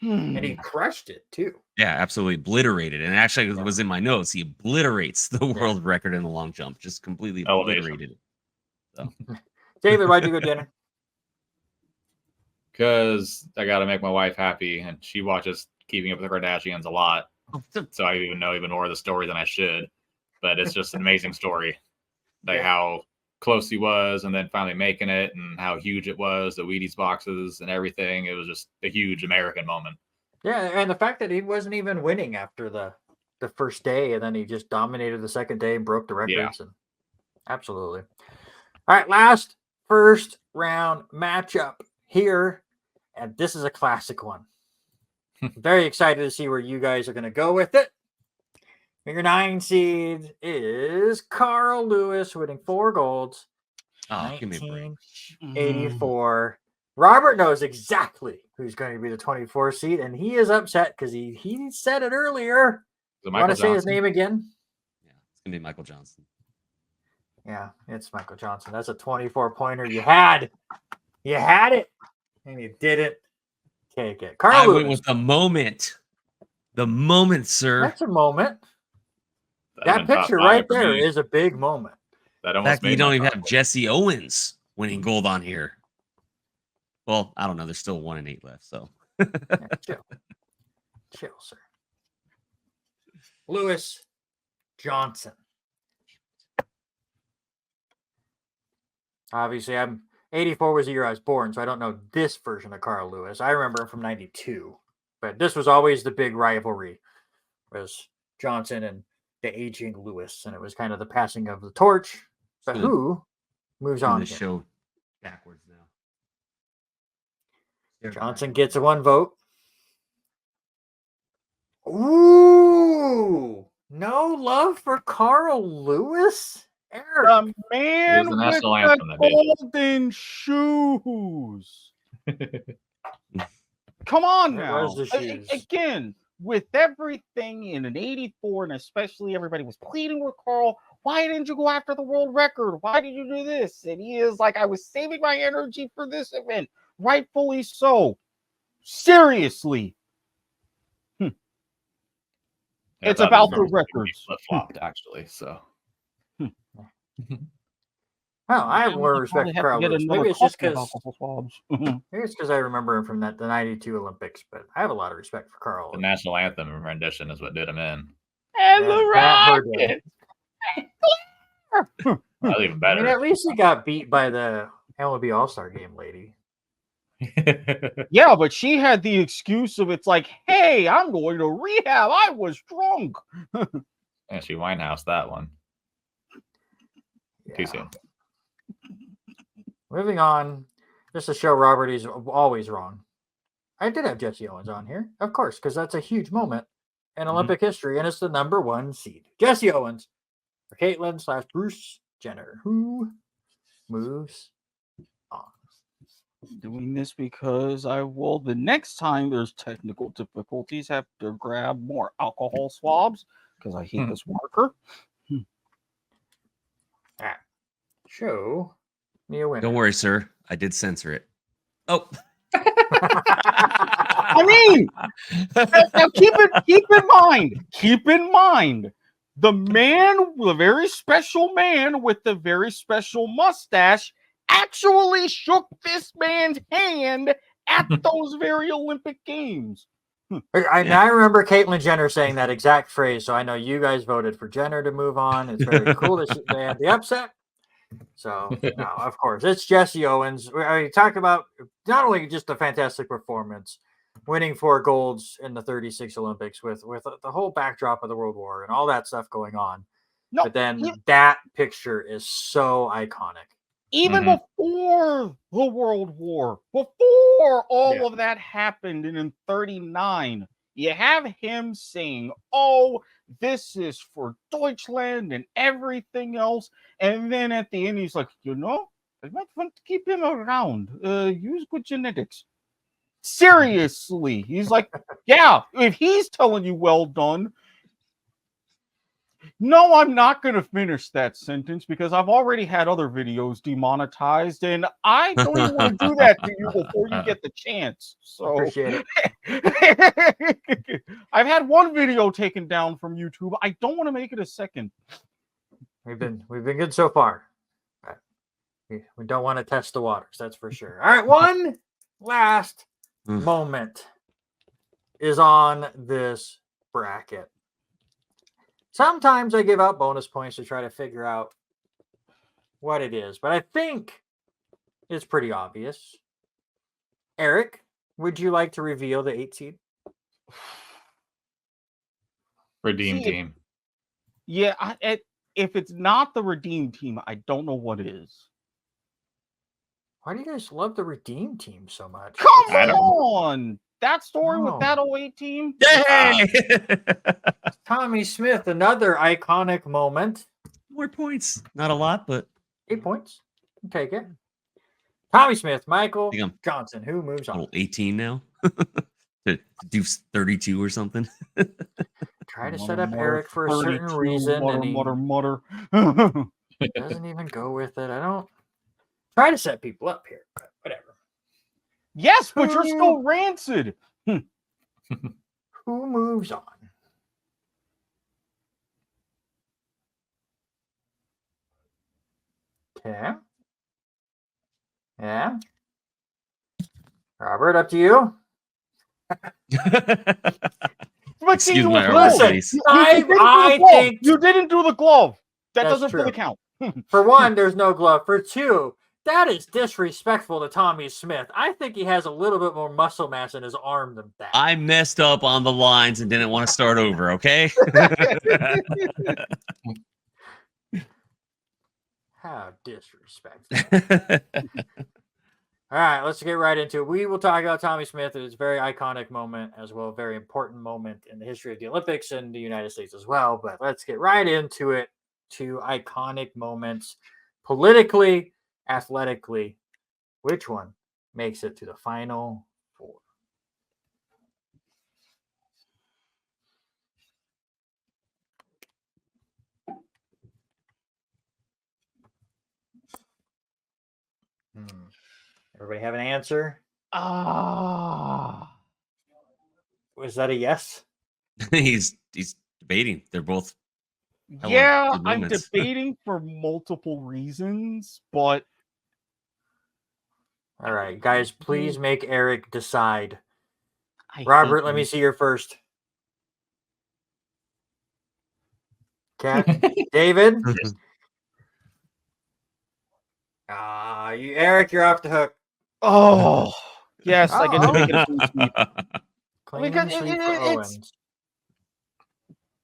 And he crushed it too. yeah, absolutely obliterated. And actually, it was in my notes. He obliterates the world record in the long jump. Just completely obliterated it. David, why'd you go Jenner? Because I got to make my wife happy, and she watches Keeping Up with the Kardashians a lot. So I know even more of the story than I should. But it's just an amazing story. Like how close he was, and then finally making it, and how huge it was, the Wheaties boxes and everything. It was just a huge American moment. Yeah, and the fact that he wasn't even winning after the first day, and then he just dominated the second day and broke the records. Yeah. And absolutely. All right, last first round matchup here, and this is a classic one. Very excited to see where you guys are going to go with it. Your 9 seed is Carl Lewis, winning 4 golds. Oh, give me a break. 1984. Robert knows exactly who's going to be the 24 seed, and he is upset because he said it earlier. You Want to say his name again? Yeah, it's gonna be Michael Johnson. Yeah, it's Michael Johnson. That's a 24-pointer. You had it, and you didn't take it. Carl I Lewis. went with the moment, sir. That's a moment. That picture right there is a big moment. That The almost fact that you don't even have Jesse Owens winning gold on here. Well, I don't know. There's still 1 and 8 left. So Yeah, chill, sir. Lewis Johnson. Obviously, 84 was the year I was born, so I don't know this version of Carl Lewis. I remember him from 92, but this was always the big rivalry. Was Johnson and the aging Lewis, and it was kind of the passing of the torch. But who moves on? this show backwards now. Johnson gets a 1 vote. Ooh, no love for Carl Lewis? Eric. The man the with national the anthem that did it. golden shoes. Come on It now. was the shoes. Again, with everything in an 84, and especially everybody was pleading with Carl, why didn't you go after the world record? Why did you do this? And he is like, I was saving my energy for this event. Rightfully so. Seriously. It's about the records. Flip-flopped, actually. So. Well, I have more respect for Carl Lewis. Maybe it's just because I remember him from the 92 Olympics, but I have a lot of respect for Carl. The national anthem rendition is what did him in. And Yeah, the that hurt him. Rockets. That's even I better. mean, at least he got beat by the MLB All-Star Game lady. Yeah, but she had the excuse of it's like, hey, I'm going to rehab. I was drunk. And she Winehouse that one. Yeah. Too soon. Moving on, just to show Robert he's always wrong. I did have Jesse Owens on here, of course, because that's a huge moment in Olympic history, and it's the number 1 seed. Jesse Owens for Caitlyn/Bruce Jenner, who moves on. Doing this because I will, the next time there's technical difficulties, have to grab more alcohol swabs because I hate this marker. Show me a winner. Don't worry, sir. I did censor it. Oh. I mean, now keep in mind, the man, the very special man with the very special mustache, actually shook this man's hand at those very Olympic Games. I remember Caitlyn Jenner saying that exact phrase, so I know you guys voted for Jenner to move on. It's very cool that they had the upset. So, no, of course, it's Jesse Owens. We talk about not only just a fantastic performance, winning 4 golds in the 36 Olympics with the whole backdrop of the World War and all that stuff going on. No, but then that picture is so iconic. Even before the World War, before all of that happened, and in 39, you have him saying, oh, this is for Deutschland and everything else. And then at the end, he's like, I might want to keep him around. Use good genetics. Seriously. He's like, yeah, if he's telling you well done. No, I'm not going to finish that sentence because I've already had other videos demonetized, and I don't even want to do that to you before you get the chance. So Appreciate it. I've had one video taken down from YouTube. I don't want to make it a second. We've been good so far. But we don't want to test the waters, that's for sure. All right, one last moment is on this bracket. Sometimes I give out bonus points to try to figure out what it is, but I think it's pretty obvious. Eric, would you like to reveal the 8 seed? Redeem team. Yeah, if it's not the Redeem team, I don't know what is. Why do you guys love the Redeem team so much? Come I don't know. on! That story with that 08 team? Yay! Tommy Smith, another iconic moment. More points. Not a lot, but 8 points. Take it. Tommy Smith, Michael think I'm Johnson, who moves on. 18 now to do 32 or something. Try to set up Eric for a certain reason, and he Mutter. doesn't even go with it. I don't try to set people up here, but whatever. Yes, but you're still rancid. Who moves on? Okay. Yeah. Robert, up to you. But Excuse you my were Listen, face. I think you didn't do the glove. That That's doesn't true. fully count. for one, there's no glove. For two, that is disrespectful to Tommy Smith. I think he has a little bit more muscle mass in his arm than that. I messed up on the lines and didn't want to start over, okay? How disrespectful. All right, let's get right into it. We will talk about Tommy Smith. It's a very iconic moment as well, a very important moment in the history of the Olympics and the United States as well. But let's get right into it. 2 iconic moments politically, athletically. Which one makes it to the Final Four? Everybody have an answer? Was that a yes? he's debating. They're both Yeah, good I'm moments. debating for multiple reasons, but All right, guys, please make Eric decide. I Robert, hate let me you. see your first. Okay. David? Eric, you're off the hook. Oh, yes, I get to make it a Uh-oh. clean sweep. Clean Because sweep for it's- Owens.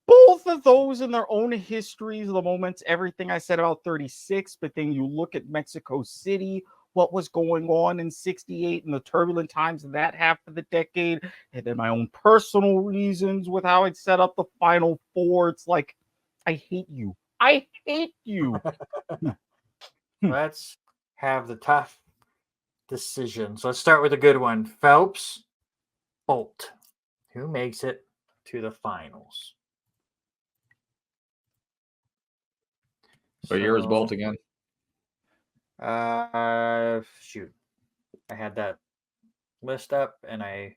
Both of those in their own histories of the moments, everything I said about 36, but then you look at Mexico City, what was going on in 68 and the turbulent times of that half of the decade, and then my own personal reasons with how I'd set up the Final Four. It's like, I hate you. I hate you. Let's have the tough decisions. Let's start with a good one. Phelps, Bolt. Who makes it to the finals? What year was So, Bolt again? Shoot. I had that list up and I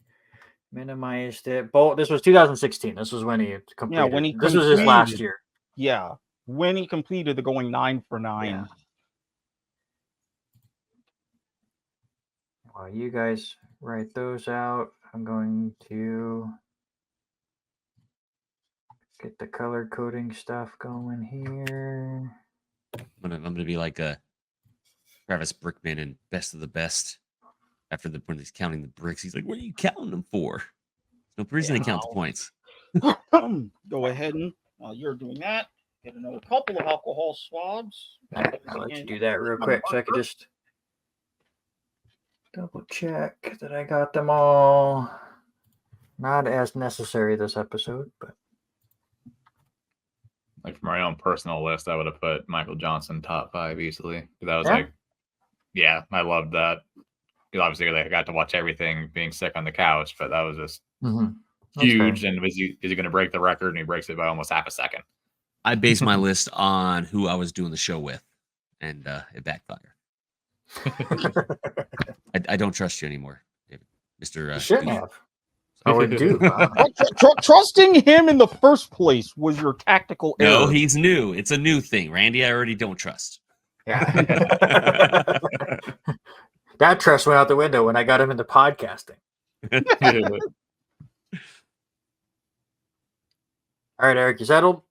minimized it. Bolt, this was 2016. This was when he completed. when he this was his last completed. year. Yeah. When he completed the going 9 for 9. Yeah. While you guys write those out, I'm going to get the color coding stuff going here. I'm gonna be like a Travis Brickman in Best of the Best. After when he's counting the bricks, he's like, "What are you counting them for? No reason to count the points." Go ahead and while you're doing that, get another couple of alcohol swabs. All right, I'll let you do that real quick so I can just double check that I got them all. Not as necessary this episode, but Like for my own personal list, I would have put Michael Johnson top 5 easily. That was Yeah. like yeah, I loved that. 'Cause obviously, I got to watch everything being sick on the couch, but that was just That's huge. fair. And is he going to break the record? And he breaks it by almost half a second. I based my list on who I was doing the show with, and it backfired. I don't trust you anymore, David. Mr. You shouldn't Goofy. have. Oh, it do. Wow. Trusting him in the first place was your tactical No, error. he's new. It's a new thing. Randy, I already don't trust. Yeah. That trust went out the window when I got him into podcasting. All right, Eric, you settled?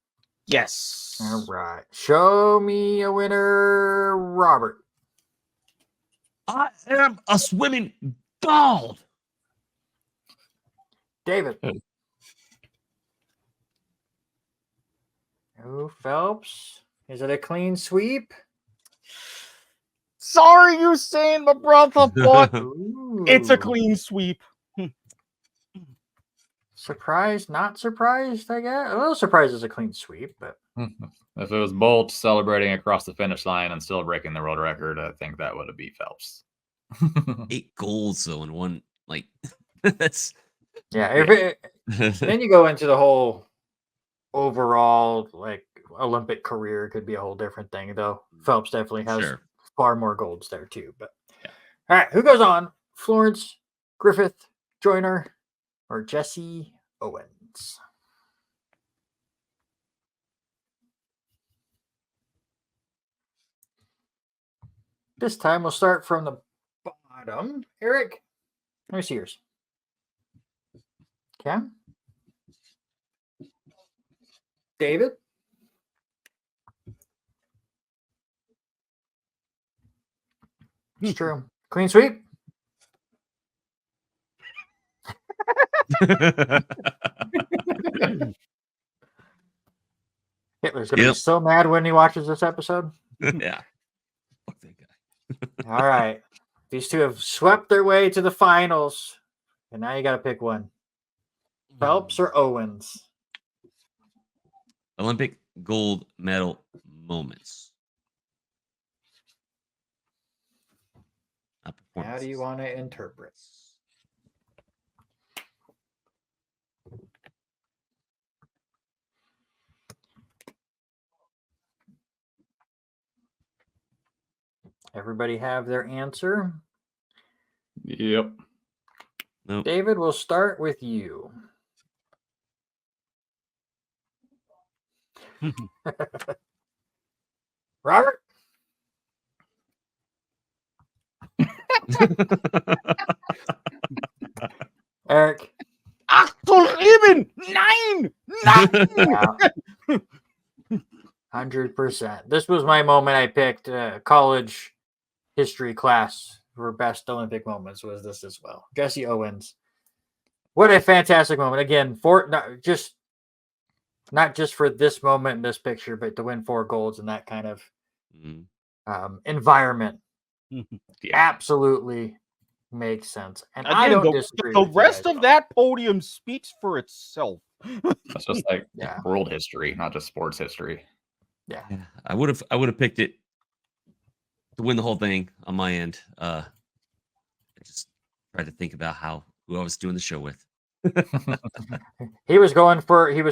Yes. All right. Show me a winner, Robert. I am a swimming dog. David. Oh, Phelps. Is it a clean sweep? Sorry, Usain, my brother, but it's a Ooh. clean sweep. Surprised, not surprised, I guess. A little surprised it's a clean sweep, but If it was Bolt celebrating across the finish line and still breaking the world record, I think that would have beat Phelps. 8 golds though in one, like that's yeah. Then you go into the whole overall like Olympic career. Could be a whole different thing, though. Phelps definitely has Sure. far more golds there too. But Yeah. All right, who goes on? Florence Griffith Joyner or Jesse Owens? This time we'll start from the bottom. Eric, let me see yours. Okay. David. It's true. Clean sweep. Hitler's gonna be Yep. so mad when he watches this episode. Yeah. Fuck that guy. All right. These two have swept their way to the finals. And now you got to pick one. Phelps or Owens? Olympic gold medal moments. Not How do you performances. want to interpret? Everybody have their answer? Yep. Nope. David, we'll start with you. Robert? Eric? Achtung, eben! Nine! Yeah. 100%. This was my moment I picked. College history class for best Olympic moments was this as well. Jesse Owens. What a fantastic moment. Again, not just for this moment in this picture, but to win 4 golds in that kind of Mhm. environment. Yeah. Absolutely makes sense. And I Again, don't disagree. the with you rest guys of at all. that podium speaks for itself. That's just like Yeah. world history, not just sports history. Yeah. Yeah, I would have picked it to win the whole thing on my end. I just tried to think about who I was doing the show with. He was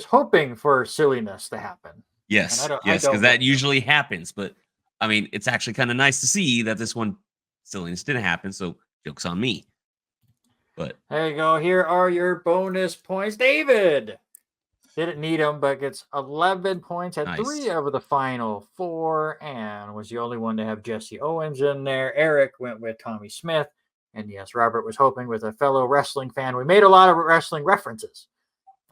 hoping for silliness to happen. Yes, I don't yes, because that blame him. usually happens. But I mean, it's actually kind of nice to see that this one silliness didn't happen. So joke's on me. But There you go. Here are your bonus points. David didn't need them, but gets 11 points. Had Nice. 3 over the final 4 and was the only one to have Jesse Owens in there. Eric went with Tommy Smith. And yes, Robert was hoping with a fellow wrestling fan. We made a lot of wrestling references,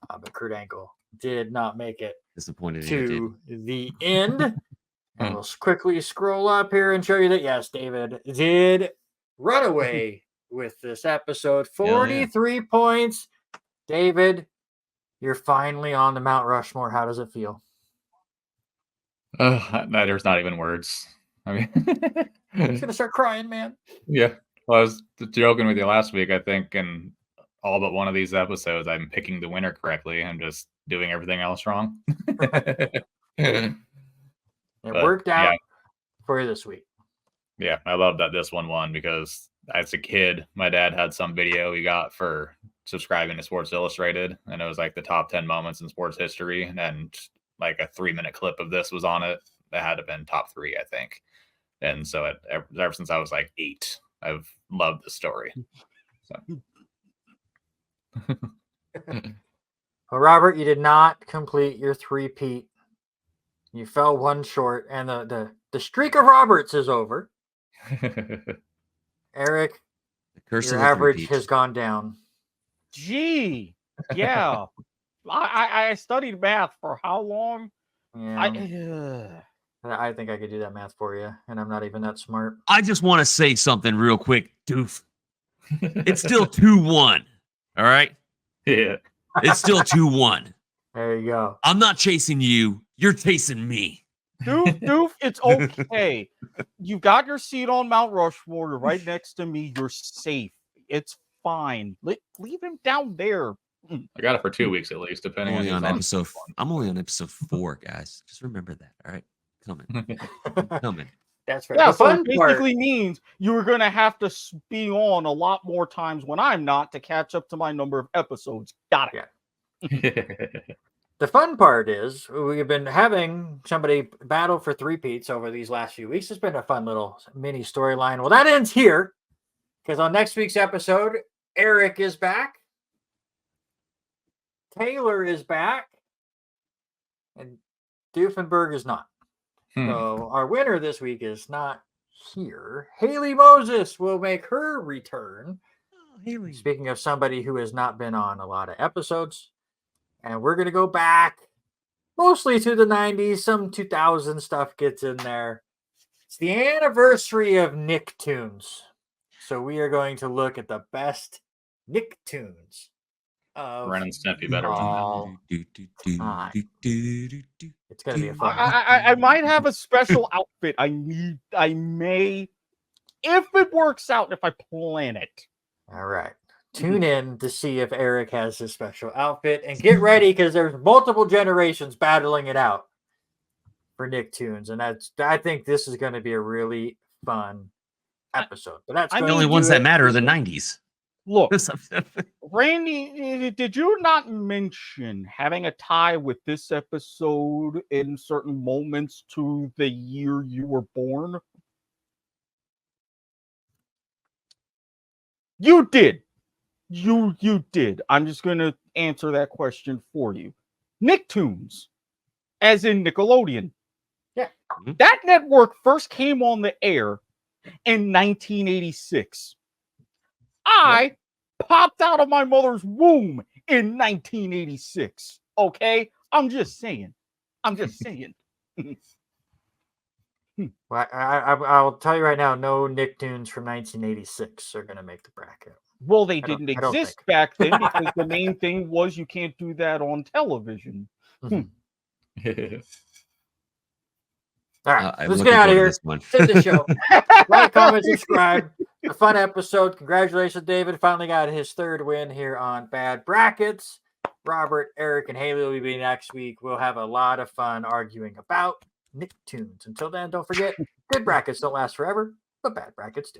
but Kurt Angle did not make it disappointed in you, to the end. And we'll quickly scroll up here and show you that, yes, David did run away with this episode. Hell yeah. 43 points. David, you're finally on the Mount Rushmore. How does it feel? There's not even words. I mean, He's going to start crying, man. yeah. Well, I was joking with you last week. I think in all but one of these episodes, I'm picking the winner correctly. I'm just doing everything else wrong. It But, worked out yeah. for you this week. Yeah, I love that this one won because as a kid, my dad had some video he got for subscribing to Sports Illustrated, and it was like the top 10 moments in sports history, and like a 3-minute clip of this was on it. That had to have been top 3, I think. And so ever since I was like 8, I've loved the story. So. Well, Robert, you did not complete your 3-peat. You fell one short, and the streak of Roberts is over. Eric, your average has gone down. Gee, yeah. I studied math for how long? Yeah. I think I could do that math for you, and I'm not even that smart. I just want to say something real quick, Doof. It's still 2-1. All right? Yeah. It's still 2-1. There you go. I'm not chasing you. You're chasing me. Doof, it's okay. You got your seat on Mount Rushmore. You're right next to me. You're safe. It's fine. Leave him down there. I got it for 2 weeks at least, depending I'm on episode 4, guys. Just remember that. All right? Coming. That's right. Yeah, The so fun it basically means you're going to have to be on a lot more times when I'm not to catch up to my number of episodes. Got it. Yeah. The fun part is we've been having somebody battle for 3-peats over these last few weeks. It's been a fun little mini storyline. Well, that ends here because on next week's episode, Eric is back. Taylor is back. And Doofenberg is not. So our winner this week is not here. Haley Moses will make her return. Oh, Haley. Speaking of somebody who has not been on a lot of episodes. And we're going to go back mostly to the 90s. Some 2000 stuff gets in there. It's the anniversary of Nicktoons. So we are going to look at the best Nicktoons. Ren and Stimpy better all time. It's going to be a fun one. I might have a special outfit. I may, if it works out, if I plan it. All right. Tune in to see if Eric has his special outfit and get ready because there's multiple generations battling it out for Nicktoons. And I think this is going to be a really fun episode. But that's the only ones that matter are the 90s. Look, Randy, did you not mention having a tie with this episode in certain moments to the year you were born? You did. You did. I'm just going to answer that question for you. Nicktoons, as in Nickelodeon. Yeah. That network first came on the air in 1986. I popped out of my mother's womb in 1986. Okay? I'm just saying. Well, I'll tell you right now, no Nicktoons from 1986 are going to make the bracket. Well, they didn't exist back then because the main thing was you can't do that on television. Mm-hmm. All right, let's get out of here. Send the show. Like, comment, subscribe. A fun episode. Congratulations, David. Finally got his 3rd win here on Bad Brackets. Robert, Eric, and Haley will be next week. We'll have a lot of fun arguing about Nicktoons. Until then, don't forget, good brackets don't last forever, but bad brackets do.